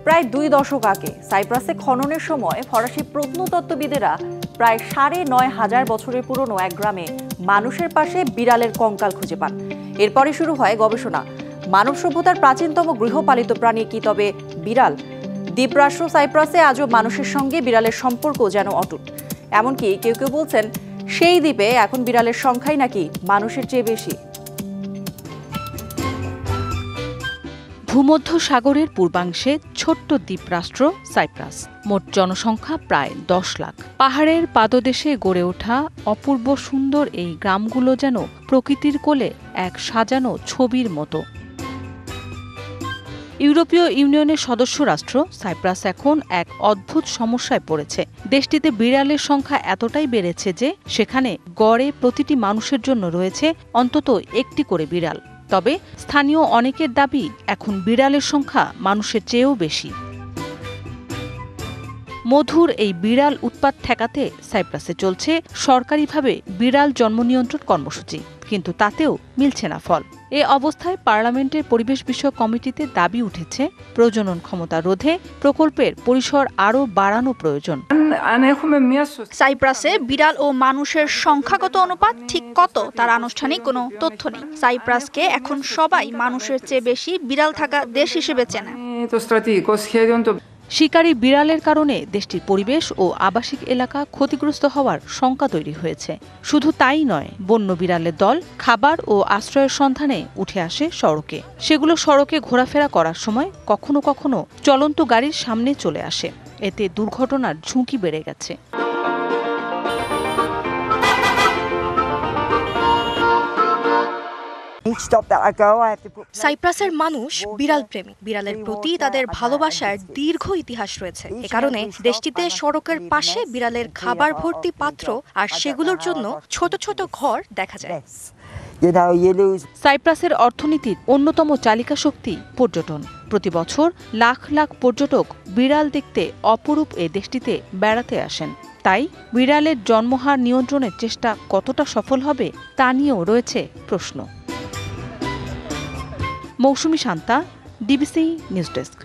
প্রায় 2 দশক আগে সাইপ্রাসে খননের সময় ফরাসি প্রত্নতত্ত্ববিদেরা প্রায় ৯,৫০০ বছরের পুরনো এক গ্রামে মানুষের পাশে বিড়ালের কঙ্কাল খুঁজে পান। এরপরই শুরু হয় গবেষণা। মানব সভ্যতার প্রাচীনতম গৃহপালিত প্রাণী কি তবে বিড়াল? দ্বীপরাষ্ট্র সাইপ্রাসে আজও মানুষের সঙ্গে বিড়ালের সম্পর্ক যেন অটুট। এমনকি কেউ কেউ বলছেন সেই দ্বীপে এখন বিড়ালের সংখ্যাই নাকি মানুষের চেয়ে বেশি। ভূমধ্য সাগরের পূর্বাংশে ছোট্ট দ্বীপরাষ্ট্র সাইপ্রাস। মোট জনসংখ্যা প্রায় 10 লাখ। পাহাড়ের পাদদেশে গড়ে ওঠা অপূর্ব সুন্দর এই গ্রামগুলো যেন প্রকৃতির কোলে এক সাজানো ছবির মতো। ইউরোপীয় ইউনিয়নের সদস্য রাষ্ট্র সাইপ্রাস এখন এক অদ্ভুত সমস্যায় পড়েছে। দেশটিতে বিড়ালের সংখ্যা এতটাই বেড়েছে যে সেখানে গড়ে প্রতিটি মানুষের জন্য রয়েছে অন্তত একটি করে বিড়াল। তবে স্থানীয় অনেকের দাবি এখন বিড়ালের সংখ্যা মানুষের চেয়েও বেশি। মধুর এই বিড়াল উৎপাত ঠেকাতে সাইপ্রাসে চলছে সরকারিভাবে বিড়াল জন্ম নিয়ন্ত্রণ কর্মসূচি, কিন্তু তাতেও মিলছে না ফল। এ অবস্থায় পার্লামেন্টের পরিবেশ বিষয়ক কমিটিতে দাবি উঠেছে প্রজনন ক্ষমতা রোধে প্রকল্পের পরিসর আরও বাড়ানো প্রয়োজন। সাইপ্রাসে বিড়াল ও মানুষের সংখ্যাগত অনুপাত ঠিক কত তার আনুষ্ঠানিক কোনো তথ্য নেই। সাইপ্রাসকে এখন সবাই মানুষের চেয়ে বেশি বিড়াল থাকা দেশ হিসেবে চেনে। শিকারী বিড়ালের কারণে দেশটির পরিবেশ ও আবাসিক এলাকা ক্ষতিগ্রস্ত হওয়ার শঙ্কা তৈরি হয়েছে। শুধু তাই নয়, বন্য বিড়ালের দল খাবার ও আশ্রয়ের সন্ধানে উঠে আসে সড়কে। সেগুলো সড়কে ঘোরাফেরা করার সময় কখনো কখনো চলন্ত গাড়ির সামনে চলে আসে। এতে দুর্ঘটনার ঝুঁকি বেড়ে গেছে। সাইপ্রাসের মানুষ বিড়াল প্রেমী। বিড়ালের প্রতি তাদের ভালোবাসার দীর্ঘ ইতিহাস রয়েছে। এ কারণে দেশটিতে সড়কের পাশে বিড়ালের খাবার ভর্তি পাত্র আর সেগুলোর জন্য ছোট ছোট ঘর দেখা যায়। সাইপ্রাসের অর্থনীতির অন্যতম চালিকা শক্তি পর্যটন। প্রতি বছর লাখ লাখ পর্যটক বিড়াল দেখতে অপরূপ এ দেশটিতে বেড়াতে আসেন। তাই বিড়ালের জন্মহার নিয়ন্ত্রণের চেষ্টা কতটা সফল হবে তা নিয়েও রয়েছে প্রশ্ন। মৌসুমী শান্তা, ডিবিসি নিউজ ডেস্ক।